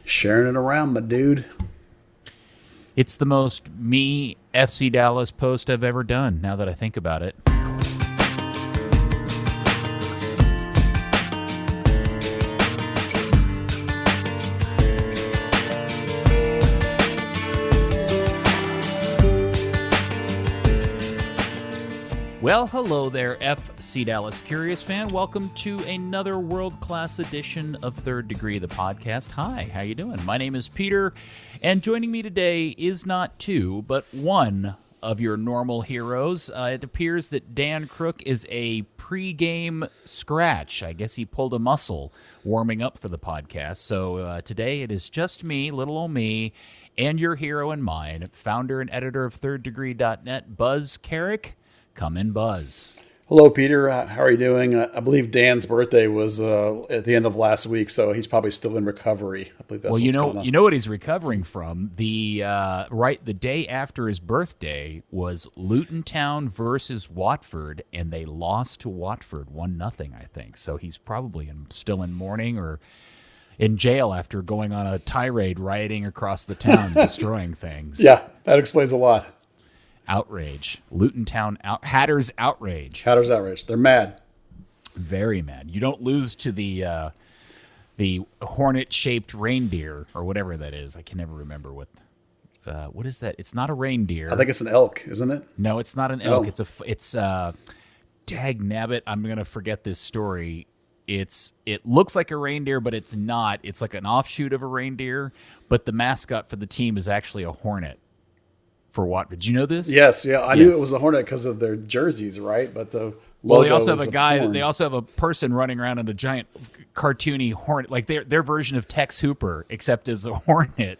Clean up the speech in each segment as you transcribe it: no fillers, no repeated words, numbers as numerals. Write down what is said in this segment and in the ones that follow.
Sharing it around, my dude. It's the most me FC Dallas post I've ever done, now that I think about it. Well, hello there, FC Dallas Curious fan. Welcome to another world-class edition of Third Degree, the podcast. Hi, how you doing? My name is Peter, and joining me today is not two, but one of your normal heroes. It appears that Dan Crooke is a pre-game scratch. I guess he pulled a muscle warming up for the podcast. So today it is just me, little old me, and your hero and mine, founder and editor of thirddegree.net, Buzz Carrick. Come in, Buzz. Hello, Peter. How are you doing? I believe Dan's birthday was at the end of last week, so he's probably still in recovery. I believe that's what's going on. You know what he's recovering from? The day after his birthday was Luton Town versus Watford, and they lost to Watford 1-0, I think. So he's probably still in mourning or in jail after going on a tirade, rioting across the town, destroying things. Yeah, that explains a lot. Outrage. Luton Town Hatters outrage. Hatters outrage. They're mad. Very mad. You don't lose to the hornet-shaped reindeer or whatever that is. I can never remember what is that? It's not a reindeer. I think it's an elk, isn't it? No, it's not an elk. Oh. It's dag nabbit. I'm gonna forget this story. It looks like a reindeer, but it's not. It's like an offshoot of a reindeer. But the mascot for the team is actually a hornet. For what? Did you know this? Yes, yeah. I knew it was a hornet because of their jerseys, right? But the logo they also have is a guy. horn. They also have a person running around in a giant cartoony hornet, like their version of Tex Hooper, except as a hornet.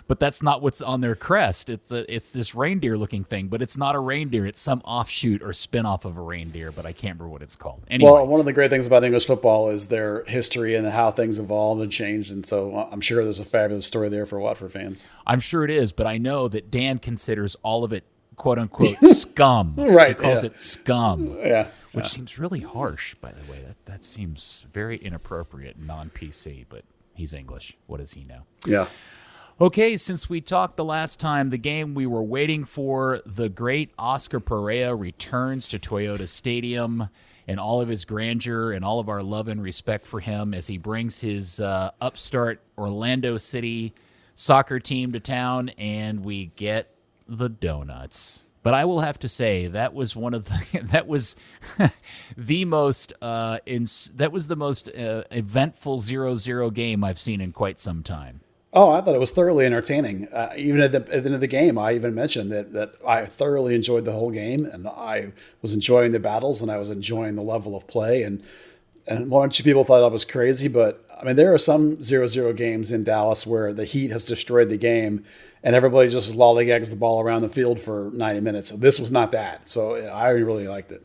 But that's not what's on their crest. It's this reindeer-looking thing, but it's not a reindeer. It's some offshoot or spin-off of a reindeer, but I can't remember what it's called. Anyway. Well, one of the great things about English football is their history and how things evolved and changed, and so I'm sure there's a fabulous story there for Watford fans. I'm sure it is, but I know that Dan considers all of it, quote-unquote, scum. Right. He calls it scum. Yeah. Which seems really harsh, by the way. That seems very inappropriate, non-PC, but he's English. What does he know? Yeah. Okay, since we talked the last time, the game we were waiting for, the great Oscar Pereira returns to Toyota Stadium in all of his grandeur and all of our love and respect for him as he brings his upstart Orlando City soccer team to town, and we get the donuts. But I will have to say that was one of the the most eventful 0-0 game I've seen in quite some time. Oh, I thought it was thoroughly entertaining. Even at the end of the game, I even mentioned that I thoroughly enjoyed the whole game, and I was enjoying the battles, and I was enjoying the level of play. And a bunch of people thought I was crazy, but I mean, there are some 0-0 games in Dallas where the heat has destroyed the game, and everybody just lollygags the ball around the field for 90 minutes. This was not that, so I really liked it.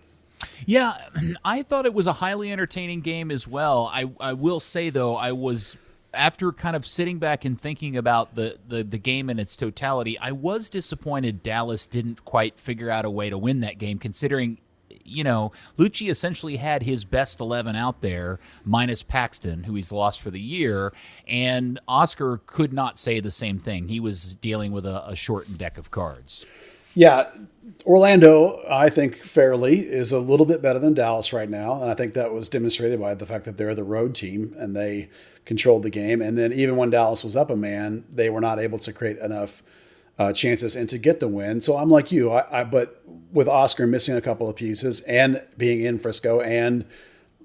Yeah, I thought it was a highly entertaining game as well. I will say, though, I was... After kind of sitting back and thinking about the game in its totality, I was disappointed Dallas didn't quite figure out a way to win that game, considering, Lucci essentially had his best 11 out there, minus Paxton, who he's lost for the year, and Oscar could not say the same thing. He was dealing with a shortened deck of cards. Yeah, Orlando, I think fairly, is a little bit better than Dallas right now, and I think that was demonstrated by the fact that they're the road team, and they controlled the game. And then even when Dallas was up a man, they were not able to create enough chances and to get the win. So I'm like you, but with Oscar missing a couple of pieces and being in Frisco and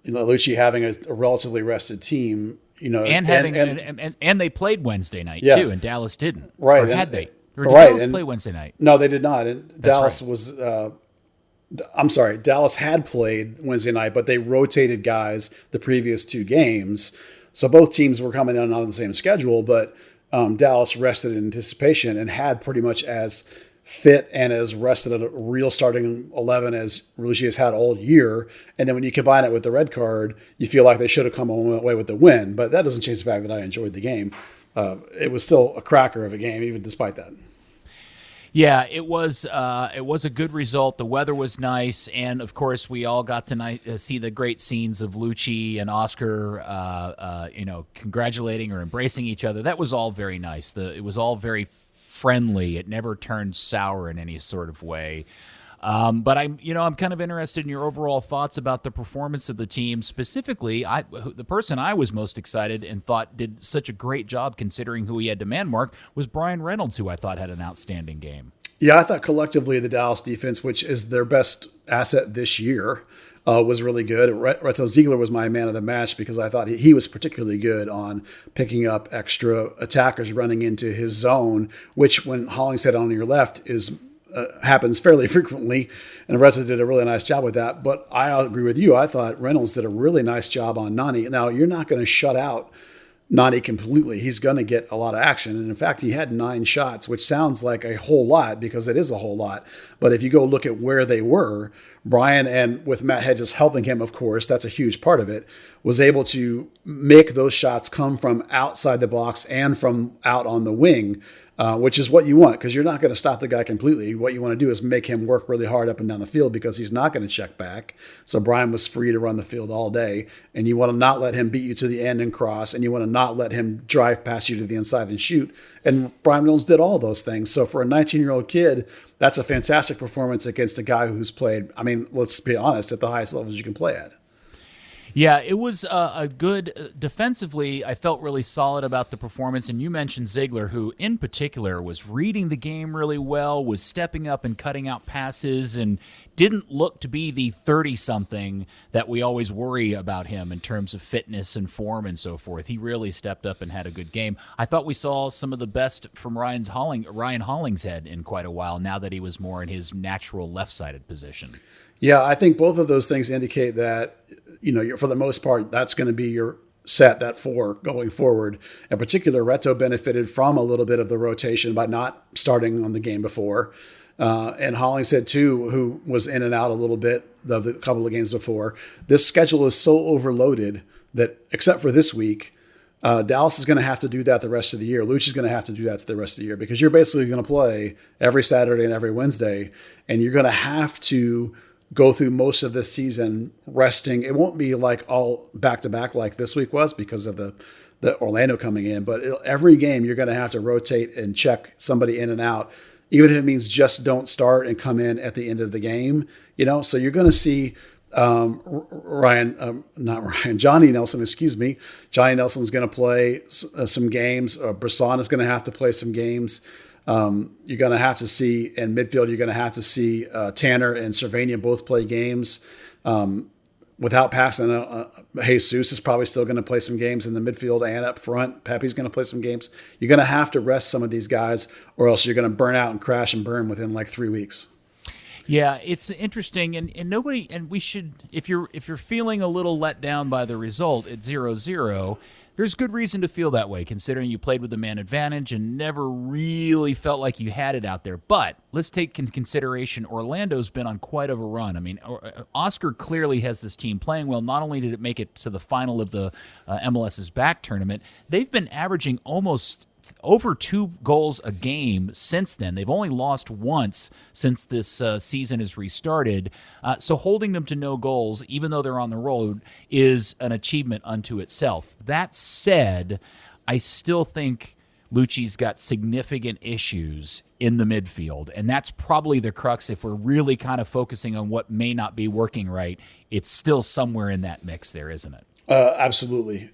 Lucci having a relatively rested team, and they played Wednesday night too, and Dallas didn't. Right? Or had they? Or did Dallas play Wednesday night? No, they did not. And Dallas right. was. I'm sorry, Dallas had played Wednesday night, but they rotated guys the previous two games. So both teams were coming in on the same schedule, but Dallas rested in anticipation and had pretty much as fit and as rested at a real starting 11 as Luchi has had all year. And then when you combine it with the red card, you feel like they should have come away with the win. But that doesn't change the fact that I enjoyed the game. It was still a cracker of a game, even despite that. Yeah, it was a good result. The weather was nice, and of course, we all got to see the great scenes of Lucci and Oscar, congratulating or embracing each other. That was all very nice. It was all very friendly. It never turned sour in any sort of way. But I'm kind of interested in your overall thoughts about the performance of the team. Specifically, the person I was most excited and thought did such a great job considering who he had to man mark was Brian Reynolds, who I thought had an outstanding game. Yeah, I thought collectively the Dallas defense, which is their best asset this year, was really good. Reto Ziegler was my man of the match because I thought he was particularly good on picking up extra attackers running into his zone, which when Hollingshead on your left happens fairly frequently, and Reto did a really nice job with that. But I agree with you. I thought Reynolds did a really nice job on Nani. Now, you're not going to shut out Nani completely. He's going to get a lot of action. And in fact, he had 9 shots, which sounds like a whole lot because it is a whole lot. But if you go look at where they were, Brian, and with Matt Hedges helping him, of course, that's a huge part of it, was able to make those shots come from outside the box and from out on the wing, which is what you want because you're not going to stop the guy completely. What you want to do is make him work really hard up and down the field because he's not going to check back. So Brian was free to run the field all day, and you want to not let him beat you to the end and cross, and you want to not let him drive past you to the inside and shoot. And Brian Reynolds did all those things. So for a 19-year-old kid, that's a fantastic performance against a guy who's played, I mean, let's be honest, at the highest levels you can play at. Yeah, it was a good defensively. I felt really solid about the performance. And you mentioned Ziegler, who in particular was reading the game really well, was stepping up and cutting out passes, and didn't look to be the 30-something that we always worry about him in terms of fitness and form and so forth. He really stepped up and had a good game. I thought we saw some of the best from Ryan Hollingshead in quite a while now that he was more in his natural left-sided position. Yeah, I think both of those things indicate that, for the most part, that's going to be your set, that 4 going forward. In particular, Reto benefited from a little bit of the rotation by not starting on the game before. And Hollingshead, too, who was in and out a little bit of the couple of games before. This schedule is so overloaded that, except for this week, Dallas is going to have to do that the rest of the year. Luch is going to have to do that the rest of the year because you're basically going to play every Saturday and every Wednesday, and you're going to have to go through most of this season resting. It won't be like all back-to-back like this week was because of the Orlando coming in, but every game you're going to have to rotate and check somebody in and out, even if it means just don't start and come in at the end of the game. So you're going to see Johnny Nelson. Johnny Nelson's going to play some games. Brisson is going to have to play some games. You're going to have to see in midfield, you're going to have to see Tanner and Cervania both play games. Without passing, Jesus is probably still going to play some games in the midfield and up front. Papi's going to play some games. You're going to have to rest some of these guys or else you're going to burn out and crash and burn within like 3 weeks. Yeah, it's interesting, and we should, if you're feeling a little let down by the result at 0-0, there's good reason to feel that way, considering you played with the man advantage and never really felt like you had it out there. But let's take into consideration Orlando's been on quite of a run. I mean, Oscar clearly has this team playing well. Not only did it make it to the final of the MLS's back tournament, they've been averaging almost over 2 goals a game since then. They've only lost once since this season has restarted. So holding them to no goals, even though they're on the road, is an achievement unto itself. That said, I still think Lucci's got significant issues in the midfield, and that's probably the crux. If we're really kind of focusing on what may not be working right, it's still somewhere in that mix there, isn't it? Absolutely.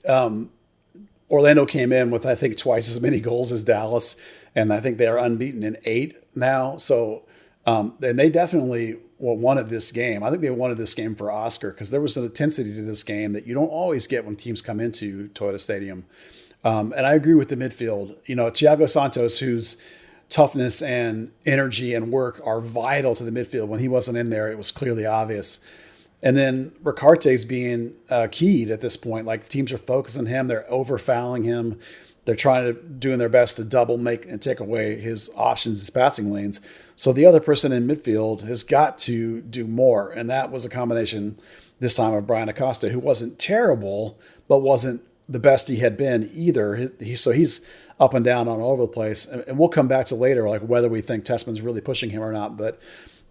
Orlando came in with, I think, twice as many goals as Dallas, and I think they are unbeaten in 8 now. So, and they definitely wanted this game. I think they wanted this game for Oscar because there was an intensity to this game that you don't always get when teams come into Toyota Stadium. And I agree with the midfield. Thiago Santos, whose toughness and energy and work are vital to the midfield. When he wasn't in there, it was clearly obvious. And then Ricarte's being keyed at this point. Like teams are focusing him, they're over fouling him. They're doing their best to double make and take away his options, his passing lanes. So the other person in midfield has got to do more. And that was a combination this time of Brian Acosta, who wasn't terrible, but wasn't the best he had been either. So he's up and down on all over the place. And we'll come back to later, like whether we think Tessman's really pushing him or not. But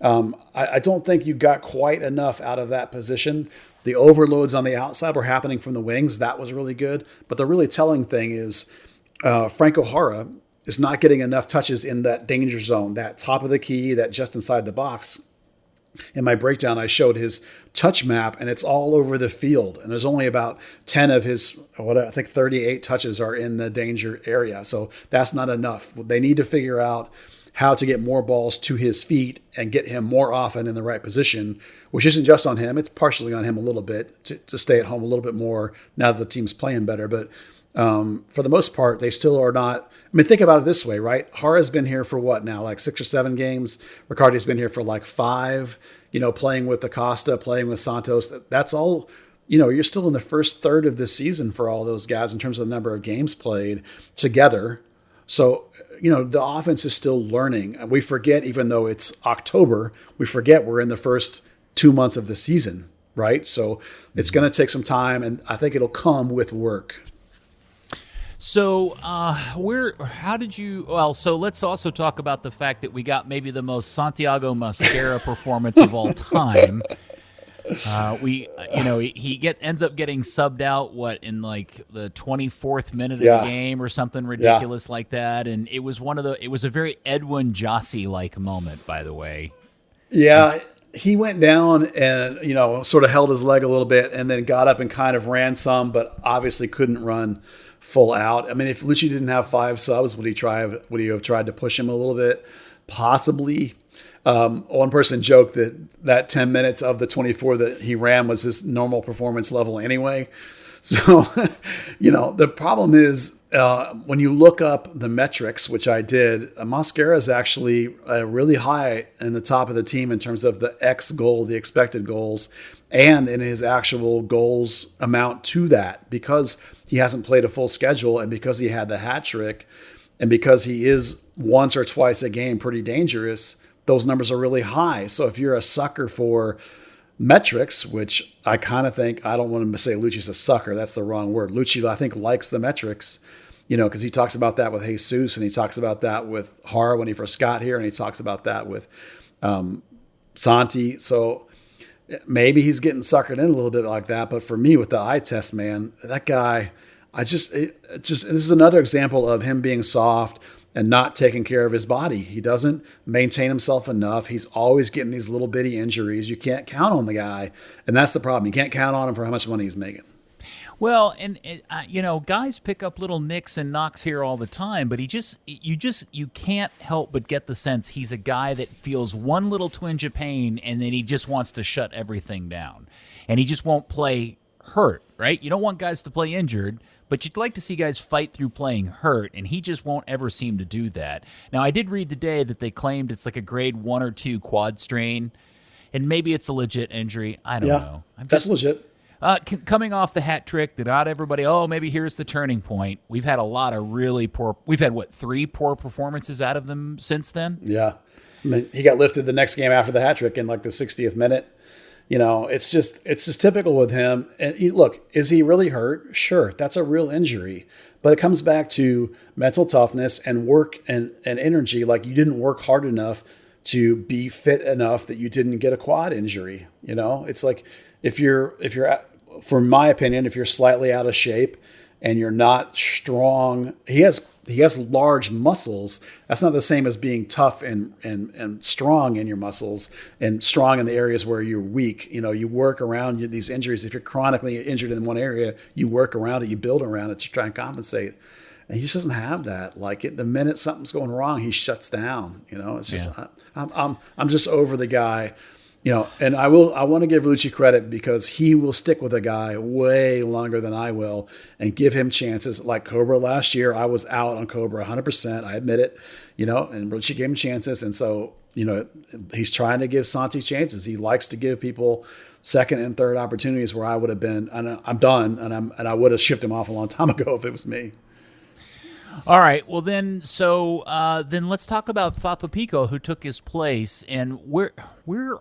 I don't think you got quite enough out of that position. The overloads on the outside were happening from the wings. That was really good. But the really telling thing is Franco Jara is not getting enough touches in that danger zone, that top of the key, that just inside the box. In my breakdown, I showed his touch map, and it's all over the field. And there's only about 10 of his, I think 38 touches are in the danger area. So that's not enough. They need to figure out how to get more balls to his feet and get him more often in the right position, which isn't just on him. It's partially on him a little bit to stay at home a little bit more now that the team's playing better. But for the most part, they still are not. I mean, think about it this way, right? Jara's been here for what now, like 6 or 7 games? Riccardi's been here for like 5, playing with Acosta, playing with Santos. That's all, you're still in the first third of the season for all those guys in terms of the number of games played together. So, the offense is still learning. We forget, even though it's October, we forget we're in the first 2 months of the season, right? So it's going to take some time, and I think it'll come with work. So so let's also talk about the fact that we got maybe the most Santiago Mascara performance of all time. He ends up getting subbed out in like the 24th minute of the game or something ridiculous like that, and it was a very Edwin Jossi like moment, by the way. Yeah, he went down and sort of held his leg a little bit, and then got up and kind of ran some, but obviously couldn't run full out. I mean, if Lucci didn't have 5 subs, would he have tried to push him a little bit? Possibly. One person joked that 10 minutes of the 24 that he ran was his normal performance level anyway. So, the problem is when you look up the metrics, which I did, Mascara is actually really high in the top of the team in terms of the X goal, the expected goals, and in his actual goals amount to that, because he hasn't played a full schedule, and because he had the hat trick, and because he is once or twice a game pretty dangerous. Those numbers are really high. So if you're a sucker for metrics, which I kind of think, I don't want to say Lucci's a sucker. That's the wrong word. Lucci, I think, likes the metrics, because he talks about that with Jesus, and he talks about that with Jara when he first got here, and he talks about that with Santi. So maybe he's getting suckered in a little bit like that. But for me, with the eye test, man, that guy, this is another example of him being soft and not taking care of his body. He doesn't maintain himself enough. He's always getting these little bitty injuries. You can't count on the guy, and that's the problem. You can't count on him for how much money he's making. Well, and guys pick up little nicks and knocks here all the time, but you can't help but get the sense he's a guy that feels one little twinge of pain, and then he just wants to shut everything down, and he just won't play hurt, right? You don't want guys to play injured, but you'd like to see guys fight through playing hurt, and he just won't ever seem to do that. Now, I did read today that they claimed it's like a grade 1 or 2 quad strain, and maybe it's a legit injury. I don't know. That's legit. Coming off the hat trick that got everybody, maybe here's the turning point. We've had a lot of really poor. We've had 3 poor performances out of them since then. Yeah, I mean, he got lifted the next game after the hat trick in like the 60th minute. It's just typical with him. And look, is he really hurt? Sure, that's a real injury, but it comes back to mental toughness and work and energy. Like, you didn't work hard enough to be fit enough that you didn't get a quad injury. It's like if you're, for my opinion, if you're slightly out of shape and you're not strong, he has large muscles. That's not the same as being tough and strong in your muscles and strong in the areas where you're weak. You work around these injuries. If you're chronically injured in one area, you work around it, you build around it to try and compensate. And he just doesn't have that. Like, the minute something's going wrong, he shuts down. It's just, I'm just over the guy. And I want to give Lucci credit because he will stick with a guy way longer than I will and give him chances. Like Cobra last year, I was out on Cobra 100%. I admit it, and Lucci gave him chances. And so, he's trying to give Santi chances. He likes to give people second and third opportunities where I would have been, and I'm done. And I would have shipped him off a long time ago if it was me. All right. Well, then let's talk about Fafa Pico, who took his place, and where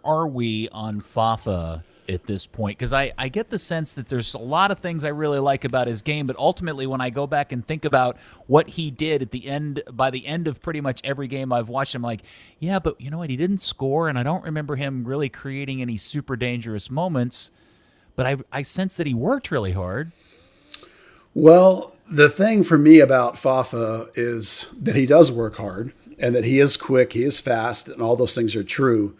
are we on Fafa at this point? Because I get the sense that there's a lot of things I really like about his game, but ultimately, when I go back and think about what he did at the end, by the end of pretty much every game I've watched, I'm like, yeah, but you know what? He didn't score, and I don't remember him really creating any super dangerous moments. But I sense that he worked really hard. Well, the thing for me about Fafa is that he does work hard and that he is quick, he is fast, and all those things are true.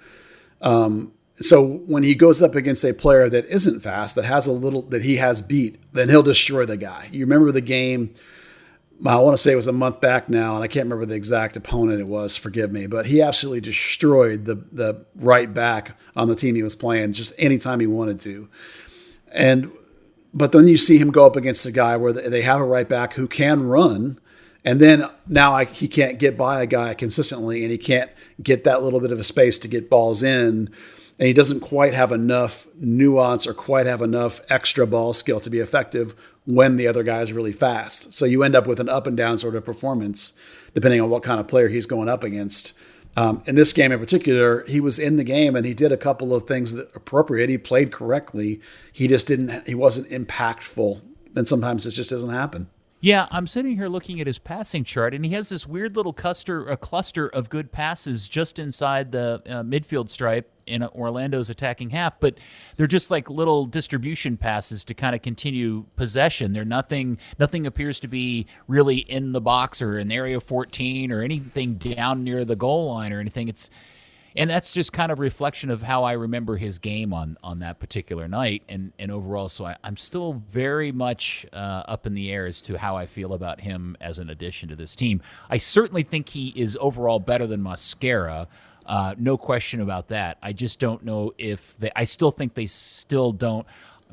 So when he goes up against a player that isn't fast, that has a little, that he has beat, then he'll destroy the guy. You remember the game, I want to say it was a month back now, and I can't remember the exact opponent it was, forgive me, but he absolutely destroyed the right back on the team he was playing just anytime he wanted to. But then you see him go up against a guy where they have a right back who can run, and then now he can't get by a guy consistently, and he can't get that little bit of a space to get balls in, and he doesn't quite have enough nuance or quite have enough extra ball skill to be effective when the other guy is really fast. So you end up with an up and down sort of performance, depending on what kind of player he's going up against. In this game in particular, he was in the game and he did a couple of things that appropriate. He played correctly. He wasn't impactful. And sometimes it just doesn't happen. Yeah, I'm sitting here looking at his passing chart, and he has this weird little cluster of good passes just inside the midfield stripe in Orlando's attacking half, but they're just like little distribution passes to kind of continue possession. They're nothing appears to be really in the box or in area 14 or anything down near the goal line or anything. And that's just kind of reflection of how I remember his game on that particular night and overall. So I'm still very much up in the air as to how I feel about him as an addition to this team. I certainly think he is overall better than Mosquera. No question about that. I just don't know I still think they still don't.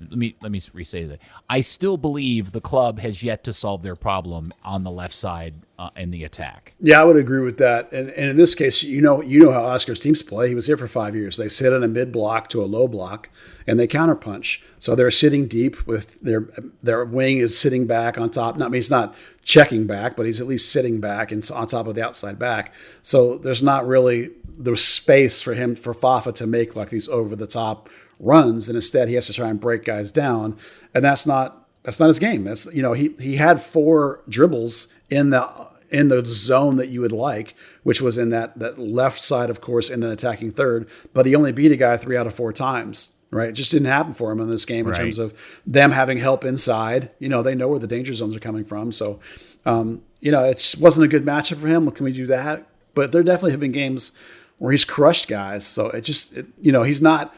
Let me re-say that. I still believe the club has yet to solve their problem on the left side in the attack. Yeah, I would agree with that. And in this case, you know how Oscar's teams play. He was here for 5 years. They sit in a mid block to a low block, and they counterpunch. So they're sitting deep with their wing is sitting back on top. He's not checking back, but he's at least sitting back and on top of the outside back. So there's not really the space for Fafa to make like these over the top runs, and instead he has to try and break guys down, and that's not his game. That's he had 4 dribbles in the zone that you would like, which was in that left side, of course, in the attacking third, but he only beat a guy 3 out of 4 times. Right, it just didn't happen for him in this game in terms of them having help inside. They know where the danger zones are coming from, so it wasn't a good matchup for him. Can we do that? But there definitely have been games where he's crushed guys. So he's not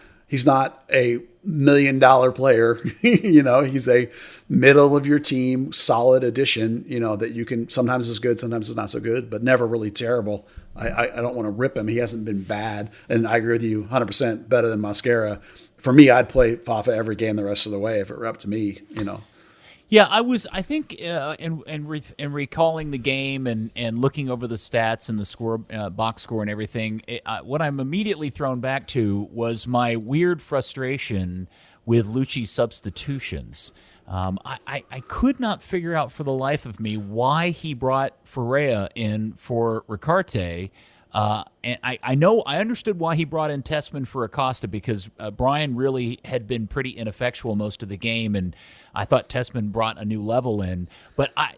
a $1 million player. He's a middle of your team, solid addition, that you can, sometimes is good, sometimes it's not so good, but never really terrible. I don't want to rip him. He hasn't been bad. And I agree with you 100% better than Mosquera. For me, I'd play Fafa every game the rest of the way if it were up to me, Yeah, I think, in recalling the game and looking over the stats and the score, box score and everything, what I'm immediately thrown back to was my weird frustration with Lucci's substitutions. I could not figure out for the life of me why he brought Ferreira in for Ricarte. And I understood why he brought in Tessman for Acosta because Brian really had been pretty ineffectual most of the game, and I thought Tessman brought a new level in. But I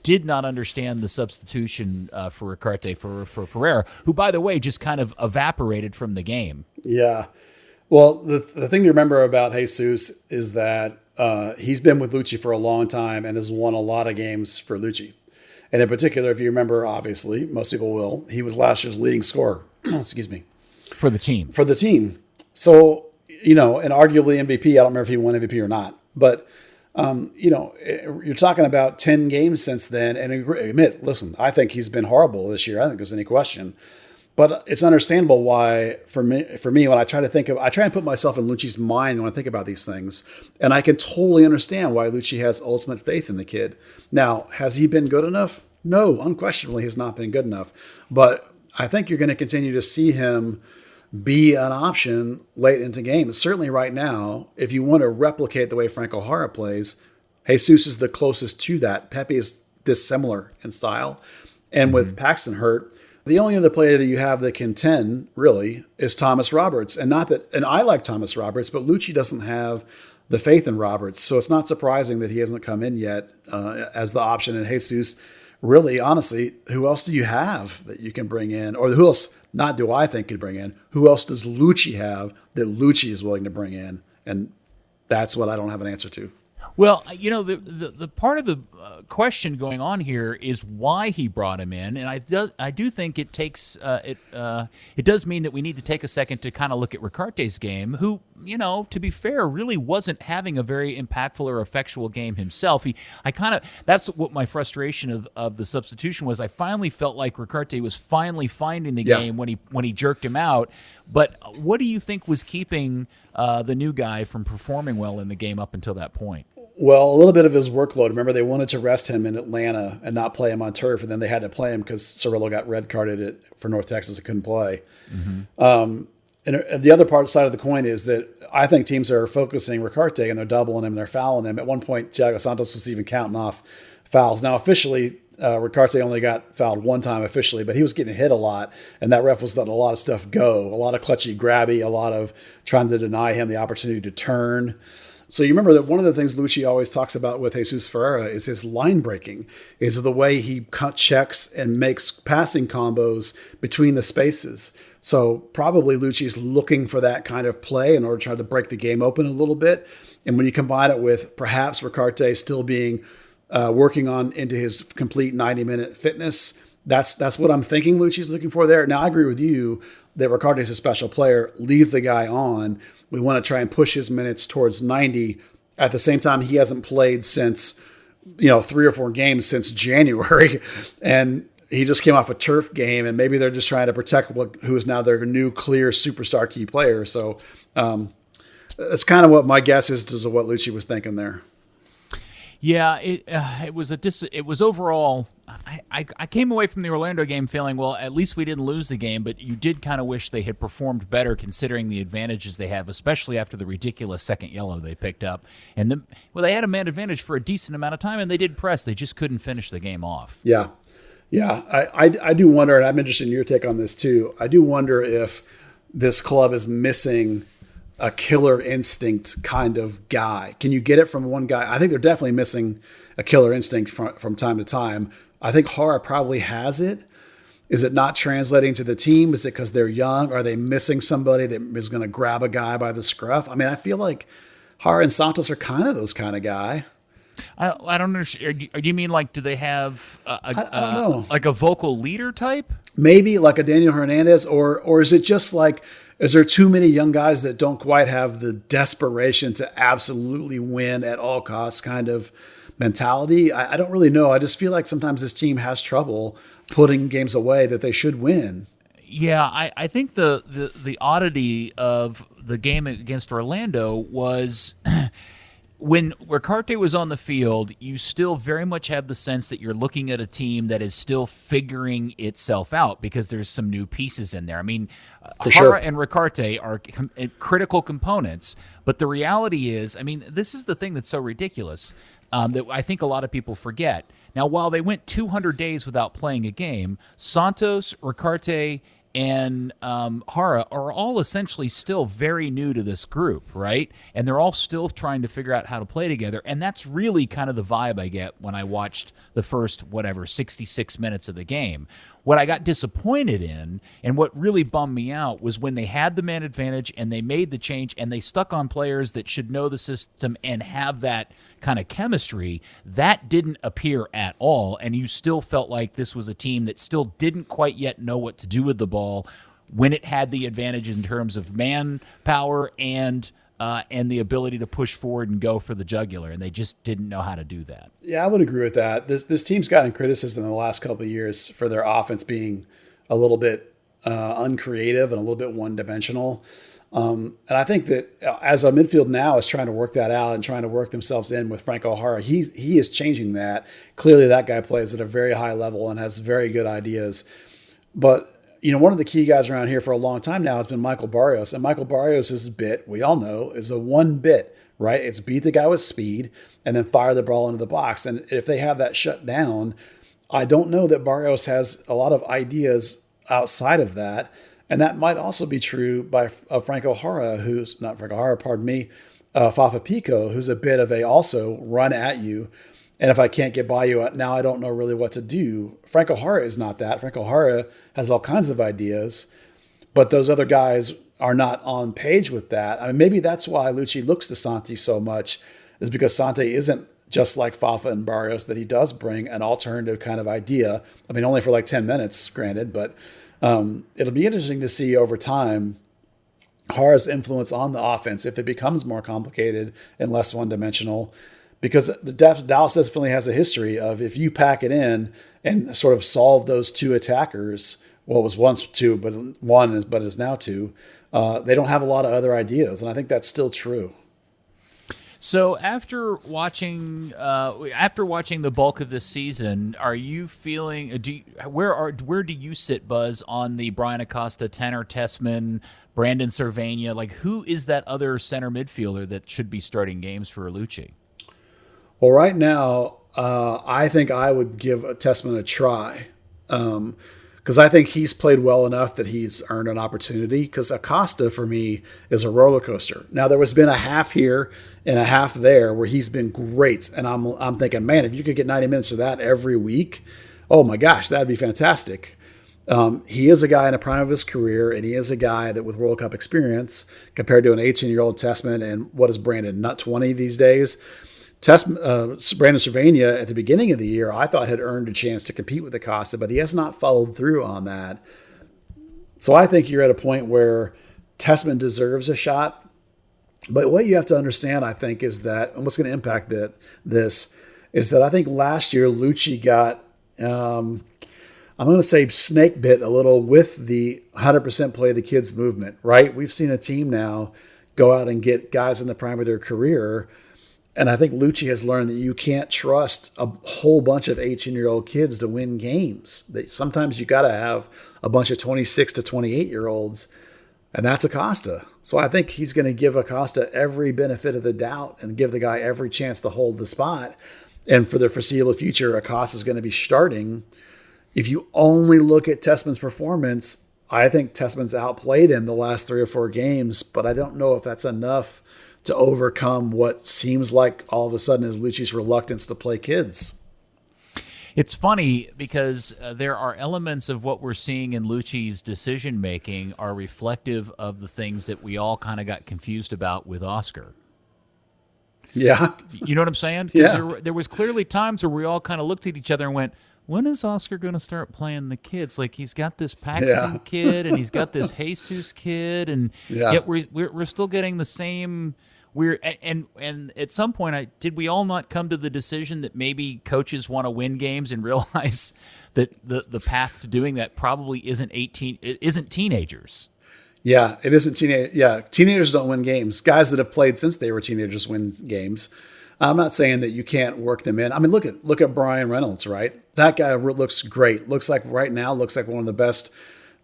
did not understand the substitution for Ricarte for Ferreira, who, by the way, just kind of evaporated from the game. Yeah. Well, the thing to remember about Jesus is that he's been with Lucci for a long time and has won a lot of games for Lucci. And in particular, if you remember, obviously, most people will, he was last year's leading scorer. Excuse me. For the team. So, and arguably MVP, I don't remember if he won MVP or not. But, you're talking about 10 games since then. And listen, I think he's been horrible this year. I don't think there's any question. But it's understandable why, for me, when I try and put myself in Lucci's mind when I think about these things, and I can totally understand why Lucci has ultimate faith in the kid. Now, has he been good enough? No, unquestionably, he's not been good enough. But I think you're going to continue to see him be an option late into games. Certainly right now, if you want to replicate the way Franco Jara plays, Jesus is the closest to that. Pepe is dissimilar in style. And with Paxton hurt, the only other player that you have that can 10 really is Thomas Roberts. And I like Thomas Roberts, but Lucci doesn't have the faith in Roberts. So it's not surprising that he hasn't come in yet as the option. And Jesus, really, honestly, who else do you have that you can bring in? Or who else, not do I think could bring in, who else does Lucci have that Lucci is willing to bring in? And that's what I don't have an answer to. Well, the part of the question going on here is why he brought him in, and I do think it takes it does mean that we need to take a second to kind of look at Ricarte's game, who, to be fair, really wasn't having a very impactful or effectual game himself. That's what my frustration of the substitution was. I finally felt like Ricarte was finally finding the game when he jerked him out. But what do you think was keeping the new guy from performing well in the game up until that point? Well, a little bit of his workload. Remember, they wanted to rest him in Atlanta and not play him on turf, and then they had to play him because Cirillo got red carded for North Texas and couldn't play. And the other side of the coin is that I think teams are focusing Ricarte and they're doubling him and they're fouling him. At one point, Thiago Santos was even counting off fouls. Now, officially, Ricarte only got fouled one time officially, but he was getting hit a lot, and that ref was letting a lot of stuff go, a lot of clutchy grabby, a lot of trying to deny him the opportunity to turn. So you remember that one of the things Lucci always talks about with Jesus Ferreira is his line breaking, is the way he cut checks and makes passing combos between the spaces. So probably Lucci's looking for that kind of play in order to try to break the game open a little bit. And when you combine it with perhaps Ricarte still being working on into his complete 90-minute fitness, that's what I'm thinking Lucci's looking for there. Now, I agree with you that Ricarte's a special player. Leave the guy on. We want to try and push his minutes towards 90. At the same time, he hasn't played since, 3 or 4 games since January. And he just came off a turf game, and maybe they're just trying to protect who is now their new clear superstar key player. So that's kind of what my guess is to what Lucci was thinking there. Yeah, it was overall. I came away from the Orlando game feeling, well, at least we didn't lose the game, but you did kind of wish they had performed better considering the advantages they have, especially after the ridiculous second yellow they picked up. And they had a man advantage for a decent amount of time, and they did press. They just couldn't finish the game off. Yeah. I do wonder, and I'm interested in your take on this too. I do wonder if this club is missing a killer instinct kind of guy. Can you get it from one guy? I think they're definitely missing a killer instinct from time to time. I think Hara probably has it. Is it not translating to the team? Is it because they're young? Are they missing somebody that is going to grab a guy by the scruff? I mean, I feel like Hara and Santos are kind of those kind of guy. I don't understand. Do you mean like, do they have I don't know. Like a vocal leader type? Maybe like a Daniel Hernandez, or is it just like, is there too many young guys that don't quite have the desperation to absolutely win at all costs kind of mentality? I don't really know. I just feel like sometimes this team has trouble putting games away that they should win. Yeah, I think the oddity of the game against Orlando was when Ricarte was on the field, you still very much have the sense that you're looking at a team that is still figuring itself out because there's some new pieces in there. I mean, Hara and Ricarte are critical components, but the reality is, I mean, this is the thing that's so ridiculous that I think a lot of people forget. Now, while they went 200 days without playing a game, Santos, Ricarte, and Hara are all essentially still very new to this group, right? And they're all still trying to figure out how to play together. And that's really kind of the vibe I get when I watched the first, 66 minutes of the game. What I got disappointed in and what really bummed me out was when they had the man advantage and they made the change and they stuck on players that should know the system and have that kind of chemistry. That didn't appear at all, and you still felt like this was a team that still didn't quite yet know what to do with the ball when it had the advantage in terms of manpower and the ability to push forward and go for the jugular, and they just didn't know how to do that. Yeah, I would agree with that. This team's gotten criticism in the last couple of years for their offense being a little bit uncreative and a little bit one-dimensional. And I think that as a midfield now is trying to work that out and trying to work themselves in with Franco Jara, he is changing that. Clearly that guy plays at a very high level and has very good ideas. But one of the key guys around here for a long time now has been Michael Barrios. And Michael Barrios' bit, we all know, is a one bit, right? It's beat the guy with speed and then fire the ball into the box. And if they have that shut down, I don't know that Barrios has a lot of ideas outside of that. And that might also be true of Franco Jara, who's not Franco Jara, pardon me, Fafa Pico, who's a bit of a also run at you. And if I can't get by you, now I don't know really what to do. Franco Jara is not that. Franco Jara has all kinds of ideas, but those other guys are not on page with that. I mean, maybe that's why Lucci looks to Santi so much, is because Santi isn't just like Fafa and Barrios, that he does bring an alternative kind of idea. I mean, only for like 10 minutes, granted, but it'll be interesting to see over time Jara's influence on the offense if it becomes more complicated and less one-dimensional. Because Dallas definitely has a history of, if you pack it in and sort of solve those two attackers, well, it was once two, but is now two, they don't have a lot of other ideas. And I think that's still true. So after watching the bulk of this season, are you feeling? Where do you sit, Buzz, on the Brian Acosta, Tanner Tessman, Brandon Cervania? Like, who is that other center midfielder that should be starting games for Lucci? Well, right now, I think I would give Tessman a try, because I think he's played well enough that he's earned an opportunity. Because Acosta, for me, is a roller coaster. Now, there has been a half here and a half there where he's been great, and I'm thinking, man, if you could get 90 minutes of that every week, oh my gosh, that'd be fantastic. He is a guy in the prime of his career, and he is a guy that with World Cup experience compared to an 18-year-old Tessman, and what is Brandon, not 20 these days? Brandon Cervania at the beginning of the year, I thought had earned a chance to compete with Acosta, but he has not followed through on that. So I think you're at a point where Tessman deserves a shot. But what you have to understand, I think, is that, and what's going to impact this is that I think last year Lucci got, I'm going to say snake bit a little with the 100% play the kids movement, right? We've seen a team now go out and get guys in the prime of their career. And I think Lucci has learned that you can't trust a whole bunch of 18-year-old kids to win games. That sometimes you got to have a bunch of 26 to 28-year-olds, and that's Acosta. So I think he's going to give Acosta every benefit of the doubt and give the guy every chance to hold the spot. And for the foreseeable future, Acosta is going to be starting. If you only look at Tessman's performance, I think Tessman's outplayed him the last 3 or 4 games, but I don't know if that's enough to overcome what seems like all of a sudden is Lucci's reluctance to play kids. It's funny because there are elements of what we're seeing in Lucci's decision-making are reflective of the things that we all kind of got confused about with Oscar. Yeah. You know what I'm saying? Yeah. There was clearly times where we all kind of looked at each other and went, when is Oscar going to start playing the kids? Like, he's got this Paxton kid and he's got this Jesus kid, and yet we're still getting the same. And at some point, did we all not come to the decision that maybe coaches want to win games and realize that the path to doing that probably isn't teenagers? Yeah, it isn't teenage. Yeah, teenagers don't win games. Guys that have played since they were teenagers win games. I'm not saying that you can't work them in. I mean, look at Brian Reynolds, right? That guy looks great. Looks like one of the best,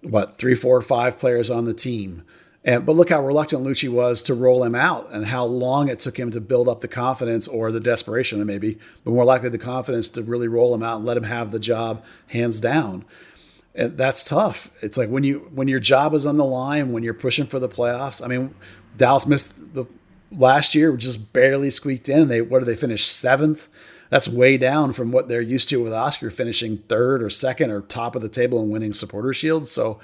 3, 4, 5 players on the team. But look how reluctant Lucci was to roll him out, and how long it took him to build up the confidence, or the desperation maybe, but more likely the confidence to really roll him out and let him have the job hands down. And that's tough. It's like when your job is on the line, when you're pushing for the playoffs. I mean, Dallas missed the last year, just barely squeaked in. And what did they finish 7th? That's way down from what they're used to with Oscar finishing 3rd or 2nd or top of the table and winning supporter shields. So,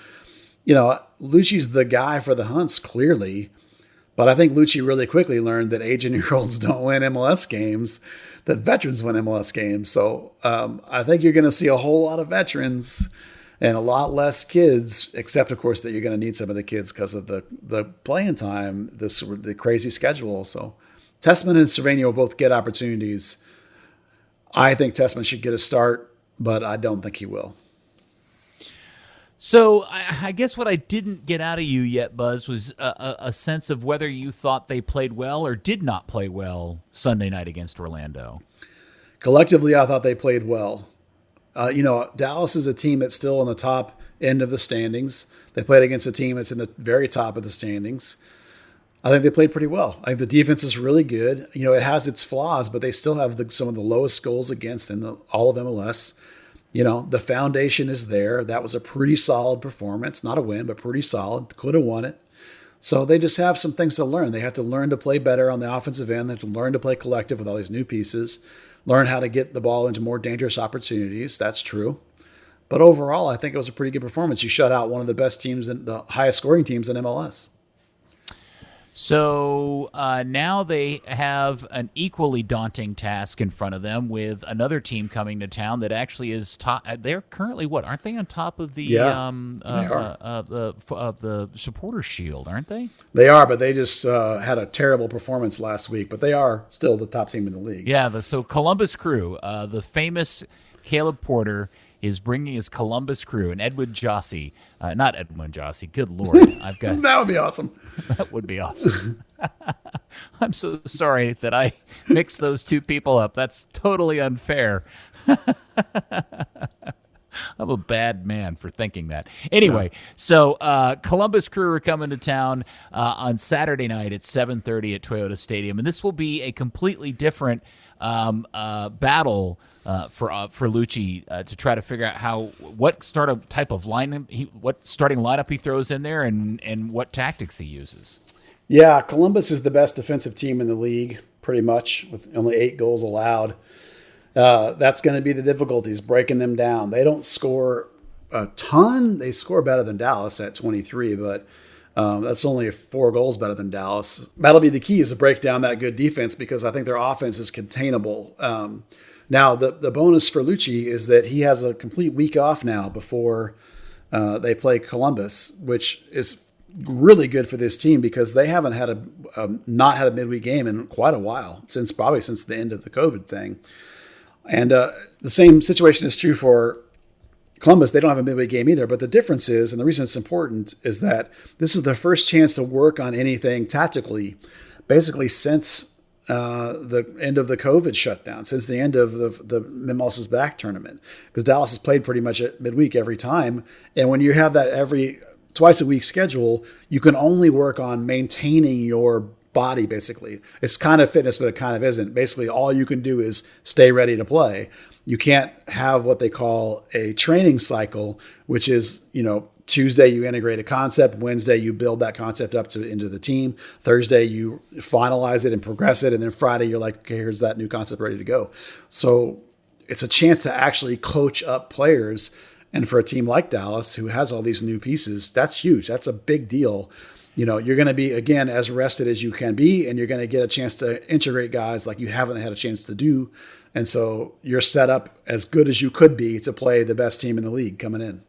Lucci's the guy for the Hunts, clearly. But I think Lucci really quickly learned that 18-year-olds don't win MLS games, that veterans win MLS games. So I think you're going to see a whole lot of veterans and a lot less kids, except, of course, that you're going to need some of the kids because of the playing time, the crazy schedule. So Tessman and Cervania will both get opportunities. I think Tessman should get a start, but I don't think he will. So I guess what I didn't get out of you yet, Buzz, was a sense of whether you thought they played well or did not play well Sunday night against Orlando. Collectively, I thought they played well. Dallas is a team that's still in the top end of the standings. They played against a team that's in the very top of the standings. I think they played pretty well. I think the defense is really good. It has its flaws, but they still have some of the lowest goals against in all of MLS. The foundation is there. That was a pretty solid performance. Not a win, but pretty solid. Could have won it. So they just have some things to learn. They have to learn to play better on the offensive end. They have to learn to play collective with all these new pieces. Learn how to get the ball into more dangerous opportunities. That's true. But overall, I think it was a pretty good performance. You shut out one of the best teams and the highest scoring teams in MLS. So now they have an equally daunting task in front of them with another team coming to town that actually is top. They're currently aren't they on top of the the supporter shield, aren't they? They are, but they just had a terrible performance last week. But they are still the top team in the league. Yeah. So Columbus Crew, the famous Caleb Porter, is bringing his Columbus Crew and Edwin Jossie, not Edwin Jossie. Good Lord, I've got that would be awesome. That would be awesome. I'm so sorry that I mixed those two people up. That's totally unfair. I'm a bad man for thinking that. Anyway, so Columbus Crew are coming to town on Saturday night at 7:30 at Toyota Stadium, and this will be a completely different battle for Lucci to try to figure out what starting lineup he throws in there and what tactics he uses. Yeah, Columbus is the best defensive team in the league, pretty much, with only 8 goals allowed. That's going to be the difficulties, breaking them down. They don't score a ton. They score better than Dallas at 23, but that's only 4 goals better than Dallas. That'll be the key, is to break down that good defense, because I think their offense is containable. Now, the bonus for Lucci is that he has a complete week off now before they play Columbus, which is really good for this team because they haven't had not had a midweek game in quite a while, probably since the end of the COVID thing. And the same situation is true for Columbus. They don't have a midweek game either, but the difference is, and the reason it's important, is that this is the first chance to work on anything tactically, basically since the end of the COVID shutdown, since the end of the Mimosas Back tournament, because Dallas has played pretty much at midweek every time. And when you have that twice a week schedule, you can only work on maintaining your body, basically. It's kind of fitness, but it kind of isn't. Basically, all you can do is stay ready to play. You can't have what they call a training cycle, which is, Tuesday you integrate a concept, Wednesday you build that concept up into the team, Thursday you finalize it and progress it, and then Friday you're like, okay, here's that new concept ready to go. So it's a chance to actually coach up players. And for a team like Dallas, who has all these new pieces, that's huge. That's a big deal. You're going to be, again, as rested as you can be, and you're going to get a chance to integrate guys like you haven't had a chance to do. And so you're set up as good as you could be to play the best team in the league coming in.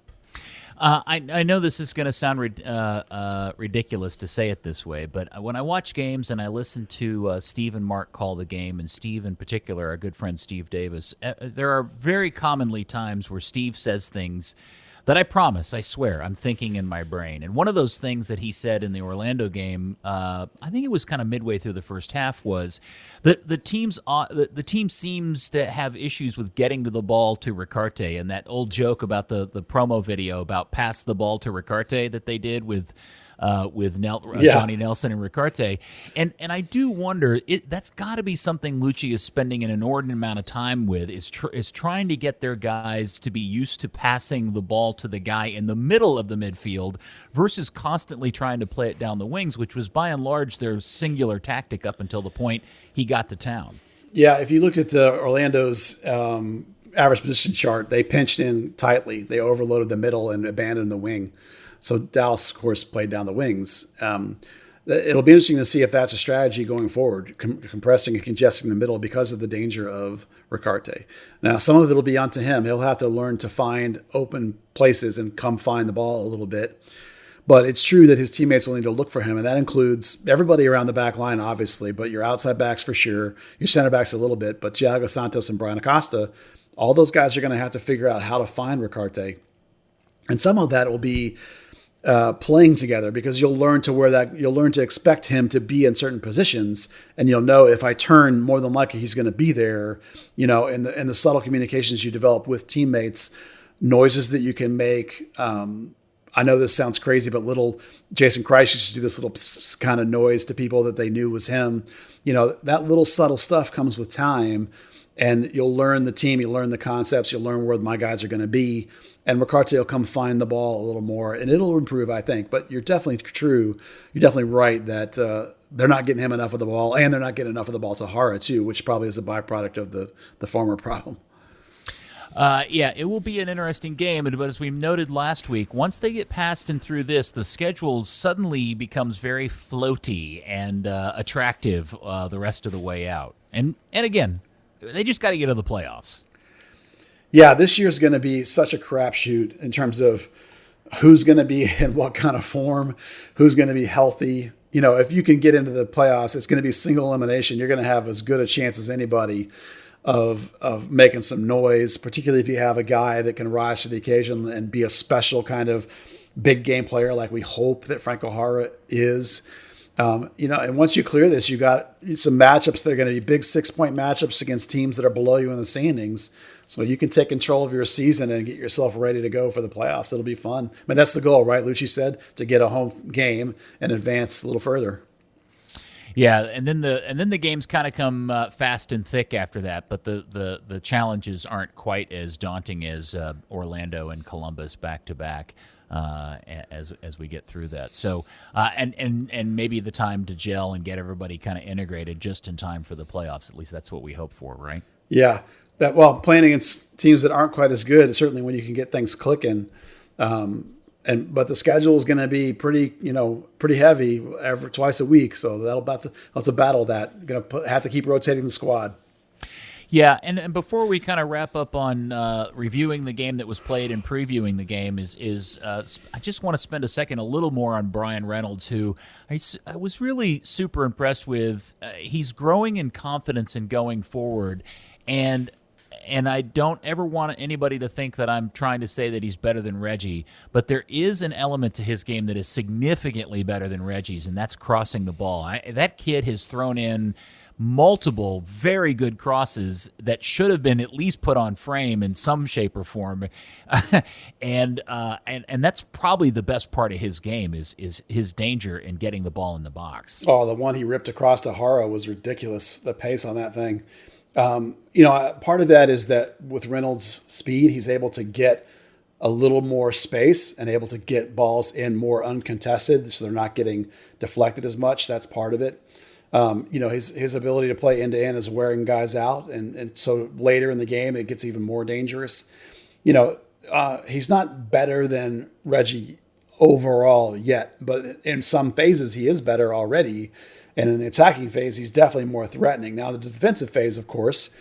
I know this is going to sound ridiculous to say it this way, but when I watch games and I listen to Steve and Mark call the game, and Steve in particular, our good friend Steve Davis, there are very commonly times where Steve says things that I swear, I'm thinking in my brain. And one of those things that he said in the Orlando game, I think it was kind of midway through the first half, was that the team seems to have issues with getting to the ball to Ricarte. And that old joke about the promo video about pass the ball to Ricarte that they did with Johnny Nelson and Ricarte. And I do wonder, that's got to be something Lucci is spending an inordinate amount of time with, is trying to get their guys to be used to passing the ball to the guy in the middle of the midfield versus constantly trying to play it down the wings, which was by and large their singular tactic up until the point he got to town. Yeah, if you looked at the Orlando's average position chart, they pinched in tightly. They overloaded the middle and abandoned the wing. So Dallas, of course, played down the wings. It'll be interesting to see if that's a strategy going forward, compressing and congesting the middle because of the danger of Ricarte. Now, some of it will be onto him. He'll have to learn to find open places and come find the ball a little bit. But it's true that his teammates will need to look for him, and that includes everybody around the back line, obviously, but your outside backs for sure, your center backs a little bit, but Thiago Santos and Brian Acosta, all those guys are going to have to figure out how to find Ricarte. And some of that will be playing together, because you'll learn to expect him to be in certain positions, and you'll know if I turn, more than likely he's going to be there. In the subtle communications you develop with teammates, noises that you can make. I know this sounds crazy, but little Jason Christ used to do this little kind of noise to people that they knew was him. That little subtle stuff comes with time, and you'll learn the team, you'll learn the concepts, you'll learn where my guys are going to be, and McCarthy will come find the ball a little more, and it'll improve, I think. But you're definitely true. You're definitely right that they're not getting him enough of the ball, and they're not getting enough of the ball to Hara too, which probably is a byproduct of the former problem. Yeah, it will be an interesting game, but as we noted last week, once they get past and through this, the schedule suddenly becomes very floaty and attractive the rest of the way out. And again, they just got to get to the playoffs. Yeah, this year's going to be such a crapshoot in terms of who's going to be in what kind of form, who's going to be healthy. If you can get into the playoffs, it's going to be single elimination. You're going to have as good a chance as anybody of making some noise, particularly if you have a guy that can rise to the occasion and be a special kind of big game player like we hope that Franco Hara is. And once you clear this, you got some matchups that are going to be big 6-point matchups against teams that are below you in the standings. So you can take control of your season and get yourself ready to go for the playoffs. It'll be fun. I mean, that's the goal, right? Lucci said to get a home game and advance a little further. Yeah, and then the games kind of come fast and thick after that, but the challenges aren't quite as daunting as Orlando and Columbus back to back as we get through that. So and maybe the time to gel and get everybody kind of integrated just in time for the playoffs. At least that's what we hope for, right? Yeah, playing against teams that aren't quite as good, certainly when you can get things clicking. But the schedule is going to be pretty heavy twice a week. So that's a battle that going to have to keep rotating the squad. Yeah, and before we kind of wrap up on reviewing the game that was played and previewing the game is I just want to spend a second a little more on Brian Reynolds, who I was really super impressed with. He's growing in confidence and going forward, and I don't ever want anybody to think that I'm trying to say that he's better than Reggie, but there is an element to his game that is significantly better than Reggie's, and that's crossing the ball. That kid has thrown in multiple very good crosses that should have been at least put on frame in some shape or form, and that's probably the best part of his game is his danger in getting the ball in the box. Oh, the one he ripped across to Hara was ridiculous. The pace on that thing. Part of that is that with Reynolds' speed, he's able to get a little more space and able to get balls in more uncontested, so they're not getting deflected as much. That's part of it. His ability to play end to end is wearing guys out, and so later in the game it gets even more dangerous. He's not better than Reggie overall yet, but in some phases he is better already. And in the attacking phase, he's definitely more threatening. Now, the defensive phase, of course,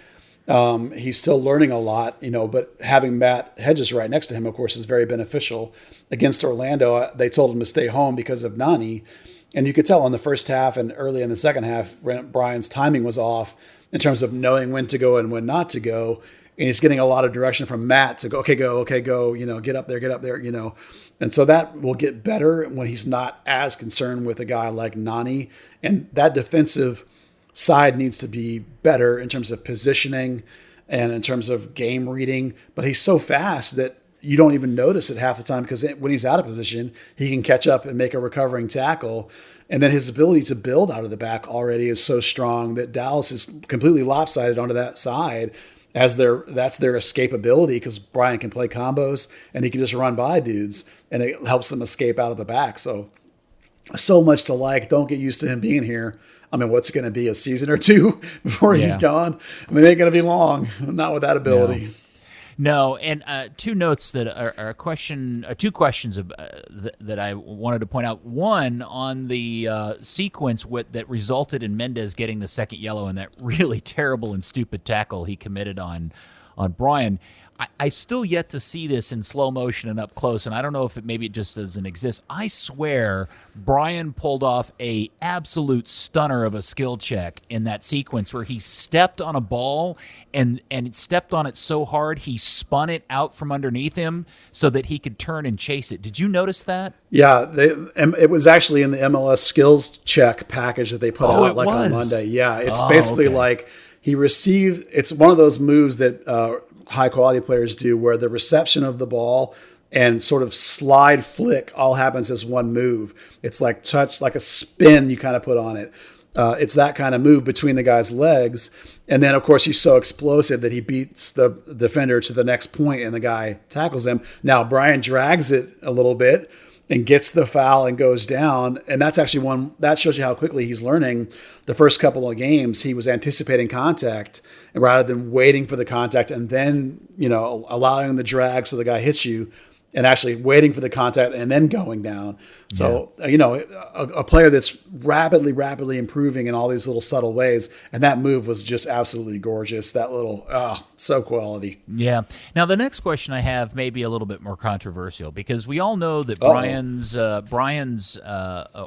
he's still learning a lot, but having Matt Hedges right next to him, of course, is very beneficial. Against Orlando, they told him to stay home because of Nani. And you could tell in the first half and early in the second half, Brian's timing was off in terms of knowing when to go and when not to go. And he's getting a lot of direction from Matt to go, okay, go, get up there. And so that will get better when he's not as concerned with a guy like Nani. And that defensive side needs to be better in terms of positioning and in terms of game reading. But he's so fast that you don't even notice it half the time, because when he's out of position, he can catch up and make a recovering tackle. And then his ability to build out of the back already is so strong that Dallas is completely lopsided onto that side. That's their escapability, because Brian can play combos and he can just run by dudes, and it helps them escape out of the back. So much to like. Don't get used to him being here. I mean, what's it going to be, a season or two before he's gone? I mean, it ain't going to be long, not with that ability. No, and two notes that are two questions that I wanted to point out. One, on the sequence that resulted in Mendez getting the second yellow and that really terrible and stupid tackle he committed on Brian. I've still yet to see this in slow motion and up close, and I don't know if maybe it just doesn't exist. I swear Brian pulled off a absolute stunner of a skill check in that sequence where he stepped on a ball and stepped on it so hard he spun it out from underneath him so that he could turn and chase it. Did you notice that? Yeah, it was actually in the MLS skills check package that they put out on Monday. Yeah, it's basically like he received. It's one of those moves that high quality players do, where the reception of the ball and sort of slide flick all happens as one move. It's like touch, like a spin you kind of put on it. It's that kind of move between the guy's legs. And then, of course, he's so explosive that he beats the defender to the next point and the guy tackles him. Now, Brian drags it a little bit and gets the foul and goes down. And that's actually one that shows you how quickly he's learning. The first couple of games, he was anticipating contact rather than waiting for the contact and then, allowing the drag so the guy hits you, and actually waiting for the contact and then going down. So, a player that's rapidly improving in all these little subtle ways. And that move was just absolutely gorgeous. That little, so quality. Yeah. Now, the next question I have may be a little bit more controversial, because we all know that Brian's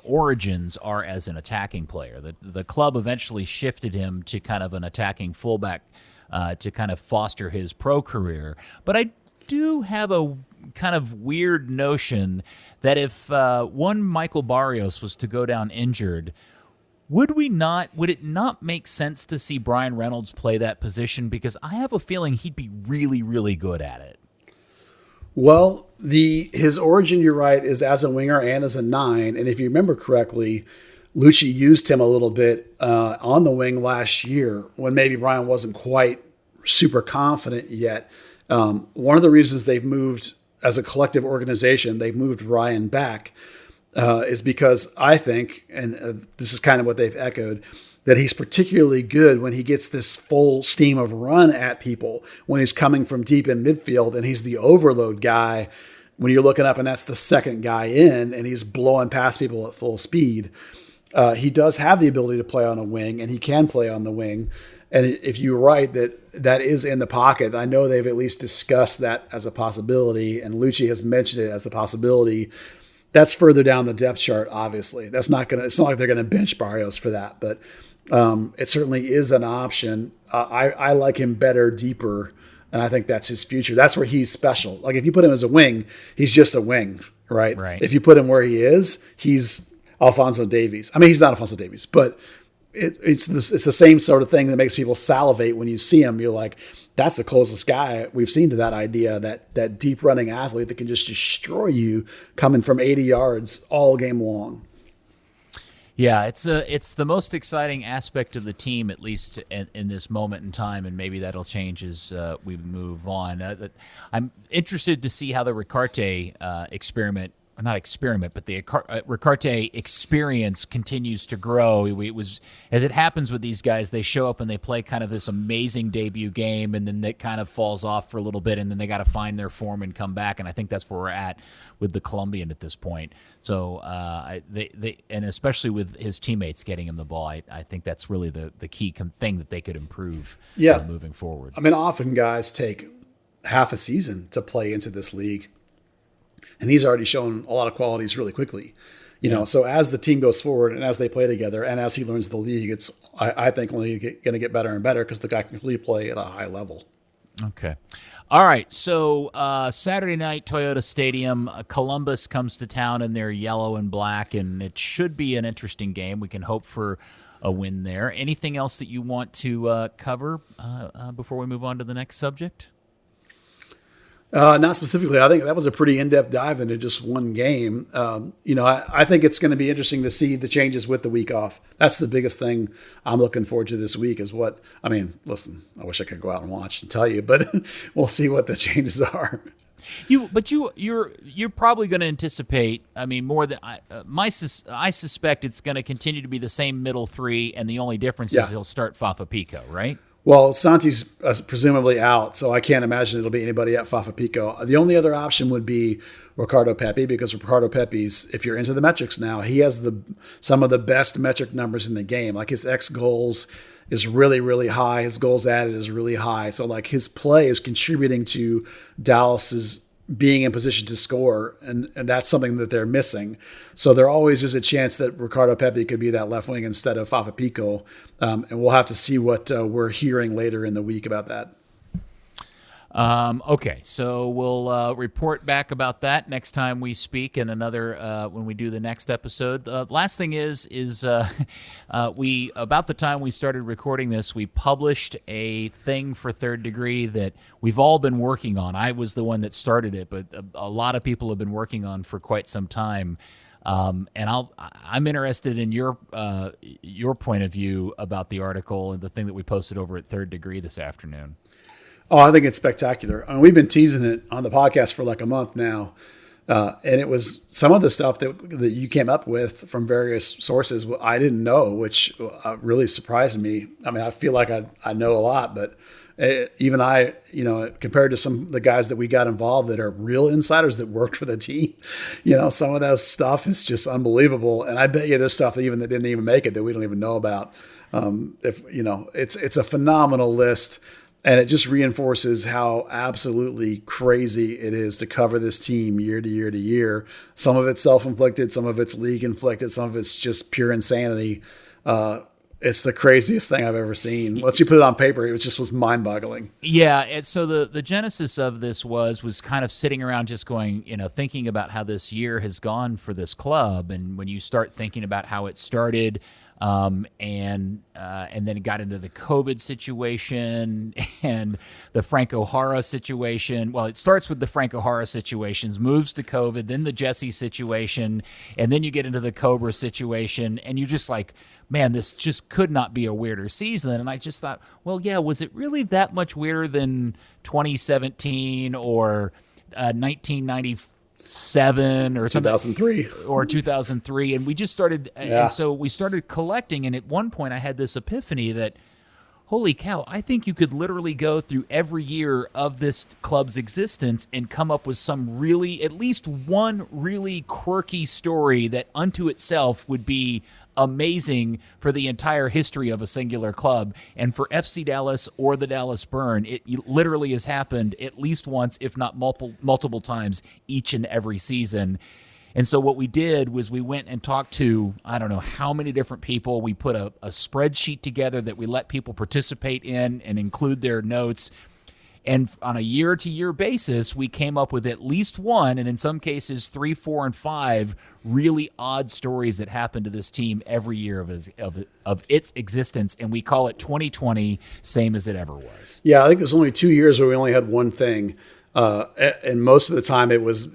origins are as an attacking player. The club eventually shifted him to kind of an attacking fullback to kind of foster his pro career. But I do have a kind of weird notion that if one Michael Barrios was to go down injured, would it not make sense to see Brian Reynolds play that position? Because I have a feeling he'd be really, really good at it. Well, his origin, you're right, is as a winger and as a 9. And if you remember correctly, Lucci used him a little bit on the wing last year when maybe Brian wasn't quite super confident yet. One of the reasons they've moved as a collective organization, they've moved Ryan back is because I think, and this is kind of what they've echoed, that he's particularly good when he gets this full steam of run at people, when he's coming from deep in midfield and he's the overload guy when you're looking up and that's the second guy in and he's blowing past people at full speed. He does have the ability to play on a wing, and he can play on the wing. And if you're right that is in the pocket, I know they've at least discussed that as a possibility, and Lucci has mentioned it as a possibility. That's further down the depth chart, obviously. It's not like they're gonna bench Barrios for that, but it certainly is an option. I like him better deeper, and I think that's his future. That's where he's special. Like if you put him as a wing, he's just a wing, right? Right. If you put him where he is, he's Alphonso Davies. I mean, he's not Alphonso Davies, but it's the same sort of thing that makes people salivate when you see him. You're like, that's the closest guy we've seen to that idea, that deep running athlete that can just destroy you coming from 80 yards all game long. Yeah, it's the most exciting aspect of the team, at least in this moment in time, and maybe that'll change as we move on. I'm interested to see how the Ricarte but the Ricarte experience continues to grow. It was, as it happens with these guys, they show up and they play kind of this amazing debut game, and then that kind of falls off for a little bit, and then they got to find their form and come back. And I think that's where we're at with the Colombian at this point. So they and especially with his teammates getting him the ball, I think that's really the key thing that they could improve moving forward. I mean, often guys take half a season to play into this league. And he's already shown a lot of qualities really quickly, So as the team goes forward and as they play together and as he learns the league, it's I think only going to get better and better because the guy can really play at a high level. Okay, all right. So Saturday night, Toyota Stadium, Columbus comes to town in their yellow and black, and it should be an interesting game. We can hope for a win there. Anything else that you want to cover before we move on to the next subject? Not specifically. I think that was a pretty in-depth dive into just one game. I think it's going to be interesting to see the changes with the week off. That's the biggest thing I'm looking forward to this week listen, I wish I could go out and watch and tell you, but we'll see what the changes are. You're probably going to anticipate. I mean, more than I suspect it's going to continue to be the same middle three, and the only difference is he'll start Fafa Pico, right? Well, Santi's presumably out, so I can't imagine it'll be anybody at Fafa Pico. The only other option would be Ricardo Papi, because Ricardo Pepi's, if you're into the metrics now, he has some of the best metric numbers in the game. Like his X goals is really, really high. His goals added is really high. So like his play is contributing to Dallas's being in position to score, and that's something that they're missing. So there always is a chance that Ricardo Pepi could be that left wing instead of Fafa Pico, and we'll have to see what we're hearing later in the week about that. Okay, so we'll report back about that next time we speak in another when we do the next episode. Last thing is we about the time we started recording this, we published a thing for Third Degree that we've all been working on. I was the one that started it, but a lot of people have been working on for quite some time. And I'm interested in your point of view about the article and the thing that we posted over at Third Degree this afternoon. Oh, I think it's spectacular. I mean, we've been teasing it on the podcast for like a month now. And it was some of the stuff that you came up with from various sources I didn't know, which really surprised me. I mean, I feel like I know a lot, but even I, compared to some of the guys that we got involved that are real insiders that worked for the team, some of that stuff is just unbelievable. And I bet you there's stuff that didn't even make it that we don't even know about. It's a phenomenal list. And it just reinforces how absolutely crazy it is to cover this team year to year to year. Some of it's self-inflicted, some of it's league-inflicted, some of it's just pure insanity. It's the craziest thing I've ever seen. Once you put it on paper, it was mind-boggling. Yeah, and so the genesis of this was kind of sitting around just going, thinking about how this year has gone for this club. And when you start thinking about how it started, and then it got into the COVID situation and the Frank O'Hara situation. Well, it starts with the Frank O'Hara situations, moves to COVID, then the Jesse situation, and then you get into the Cobra situation, and you're just like, man, this just could not be a weirder season. And I just thought, well, yeah, was it really that much weirder than 2017 or 1994? 7 or something, 2003, and we just started and so we started collecting, and at one point I had this epiphany that, holy cow, I think you could literally go through every year of this club's existence and come up with at least one really quirky story that unto itself would be amazing for the entire history of a singular club. And for FC Dallas or the Dallas Burn, it literally has happened at least once, if not multiple times, each and every season. And so what we did was we went and talked to, I don't know how many different people. We put a spreadsheet together that we let people participate in and include their notes. And on a year-to-year basis, we came up with at least one, and in some cases 3, 4, and 5 really odd stories that happened to this team every year of its existence. And we call it 2020, same as it ever was. Yeah, I think there's only 2 years where we only had one thing, and most of the time it was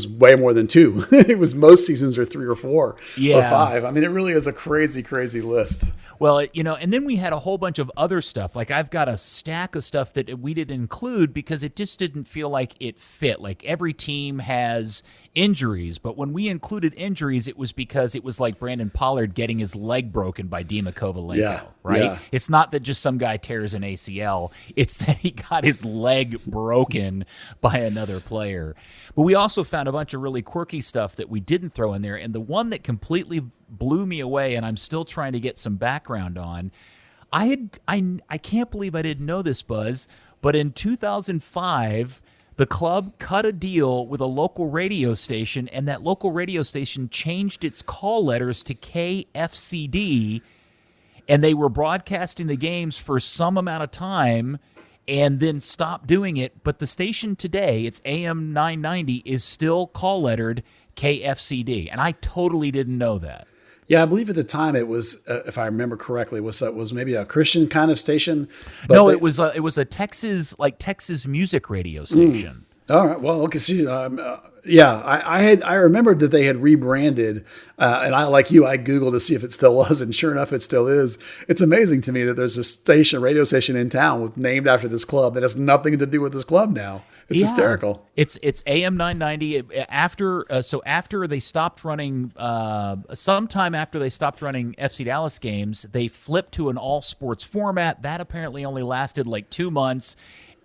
way more than 2. It was most seasons are 3 or 4 or 5. I mean, it really is a crazy, crazy list. Well, and then we had a whole bunch of other stuff. Like I've got a stack of stuff that we didn't include because it just didn't feel like it fit. Like every team has injuries, but when we included injuries, it was because it was like Brandon Pollard getting his leg broken by Dima Kovalenko, right? Yeah. It's not that just some guy tears an ACL. It's that he got his leg broken by another player. But we also found a bunch of really quirky stuff that we didn't throw in there. And the one that completely blew me away, and I'm still trying to get some background on, I can't believe I didn't know this, Buzz, but in 2005, the club cut a deal with a local radio station, and that local radio station changed its call letters to KFCD, and they were broadcasting the games for some amount of time and then stopped doing it. But the station today, it's AM 990, is still call lettered KFCD, and I totally didn't know that. Yeah, I believe at the time it was, if I remember correctly, was maybe a Christian kind of station. But no, it was a Texas music radio station. All right. Well, okay. See, I remembered that they had rebranded, and I, like you, I Googled to see if it still was, and sure enough, it still is. It's amazing to me that there's a radio station in town named after this club that has nothing to do with this club now. It's hysterical. It's AM 990. After they stopped running, sometime after they stopped running FC Dallas games, they flipped to an all sports format. That apparently only lasted like 2 months.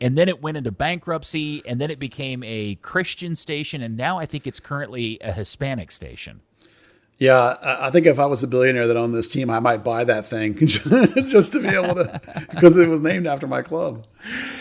And then it went into bankruptcy, and then it became a Christian station, and now I think it's currently a Hispanic station. Yeah, I think if I was a billionaire that owned this team, I might buy that thing just to be able to, because it was named after my club.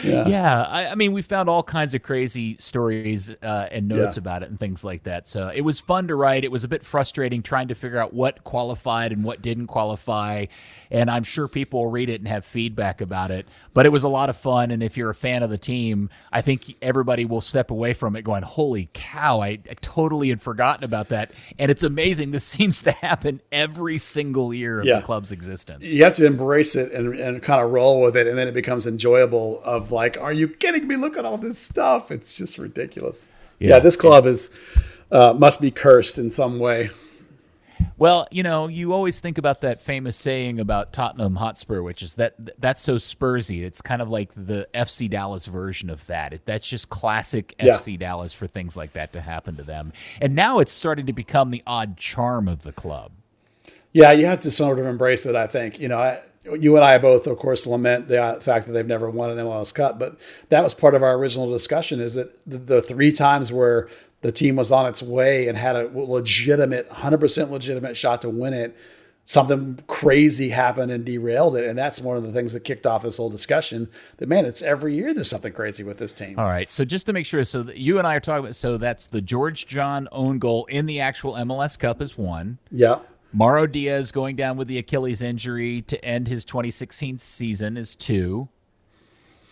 Yeah. I mean, we found all kinds of crazy stories and notes about it and things like that. So it was fun to write. It was a bit frustrating trying to figure out what qualified and what didn't qualify. And I'm sure people will read it and have feedback about it. But it was a lot of fun. And if you're a fan of the team, I think everybody will step away from it going, holy cow, I totally had forgotten about that. And it's amazing. This seems to happen every single year of the club's existence. You have to embrace it and kind of roll with it. And then it becomes enjoyable of like, are you kidding me? Look at all this stuff. It's just ridiculous. Yeah, this club is must be cursed in some way. Well, you always think about that famous saying about Tottenham Hotspur, which is that's so Spursy. It's kind of like the FC Dallas version of that. That's just classic FC Dallas for things like that to happen to them. And now it's starting to become the odd charm of the club. Yeah, you have to sort of embrace it, I think. You and I both, of course, lament the fact that they've never won an MLS Cup, but that was part of our original discussion, is that the 3 times where the team was on its way and had a legitimate, 100% legitimate shot to win it, something crazy happened and derailed it. And that's one of the things that kicked off this whole discussion, that, man, it's every year there's something crazy with this team. All right. So just to make sure, so you and I are talking about, so that's the George John own goal in the actual MLS Cup is 1. Yeah. Mauro Diaz going down with the Achilles injury to end his 2016 season is 2.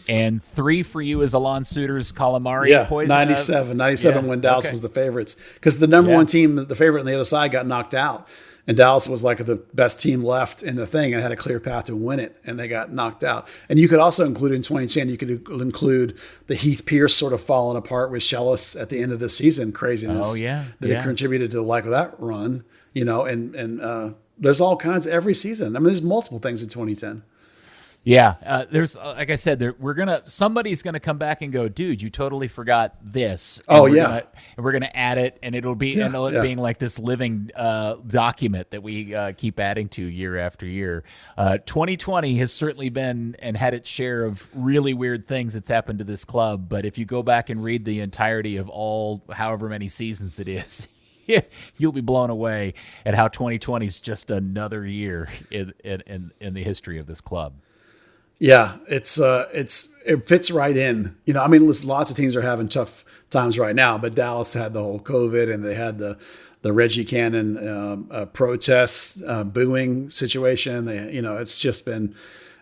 And 3 for you is Alon Suter's calamari poison. 97 when Dallas was the favorites. Because the number one team, the favorite on the other side, got knocked out. And Dallas was like the best team left in the thing and had a clear path to win it. And they got knocked out. And you could also include in 2010, you could include the Heath Pierce sort of falling apart with Shellis at the end of the season craziness. Oh, yeah. That had contributed to that run. And there's all kinds every season. I mean, there's multiple things in 2010. Yeah, there's like I said, somebody's gonna come back and go, dude, you totally forgot this. And we're gonna add it, and it'll be end up being like this living document that we keep adding to year after year. 2020 has certainly been and had its share of really weird things that's happened to this club. But if you go back and read the entirety of all however many seasons it is, you'll be blown away at how 2020 is just another year in the history of this club. Yeah, it fits right in. I mean, listen, lots of teams are having tough times right now, but Dallas had the whole COVID, and they had the Reggie Cannon protest booing situation. It's just been,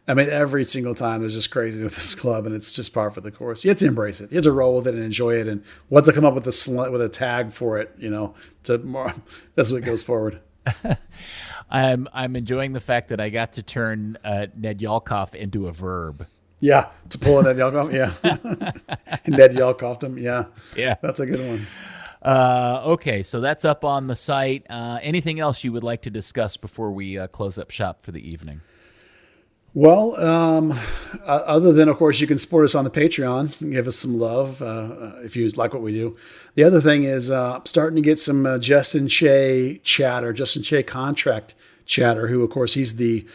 I mean, every single time there's just crazy with this club, and it's just par for the course. You have to embrace it. You have to roll with it and enjoy it, and what to come up with a tag for it. That's what goes forward. I'm enjoying the fact that I got to turn Ned Yalkoff into a verb. Yeah, to pull a Ned Yalkoff. Yeah, Ned Yalkoffed him. Yeah, that's a good one. Okay, so that's up on the site. Anything else you would like to discuss before we close up shop for the evening? Well, other than, of course, you can support us on the Patreon and give us some love if you like what we do. The other thing is starting to get some Justin Shea chatter, Justin Shea contract chatter, who, of course, he's the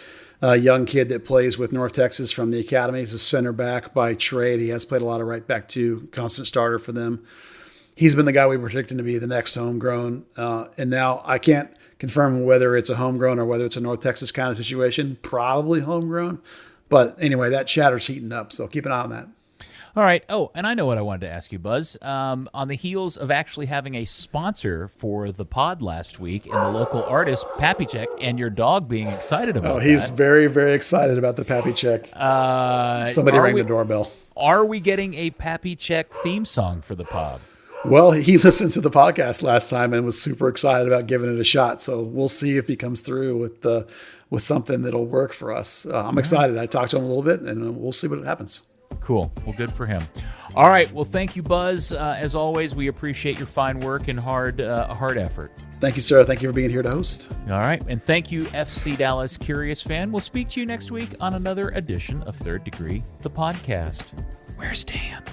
young kid that plays with North Texas from the academy. He's a center back by trade. He has played a lot of right back too, constant starter for them. He's been the guy we were predicting to be the next homegrown. And now I can't confirm whether it's a homegrown or whether it's a North Texas kind of situation. Probably homegrown. But anyway, that chatter's heating up, so keep an eye on that. All right. Oh, and I know what I wanted to ask you, Buzz. On the heels of actually having a sponsor for the pod last week and the local artist, Papi Check, and your dog being excited about that. Oh, he's very, very excited about the Papi Check. Somebody rang the doorbell. Are we getting a Papi Check theme song for the pod? Well, he listened to the podcast last time and was super excited about giving it a shot. So we'll see if he comes through with something that'll work for us. I'm excited. I talked to him a little bit, and we'll see what happens. Cool. Well, good for him. All right. Well, thank you, Buzz. As always, we appreciate your fine work and hard effort. Thank you, sir. Thank you for being here to host. All right. And thank you, FC Dallas Curious fan. We'll speak to you next week on another edition of Third Degree, the podcast. Where's Dan?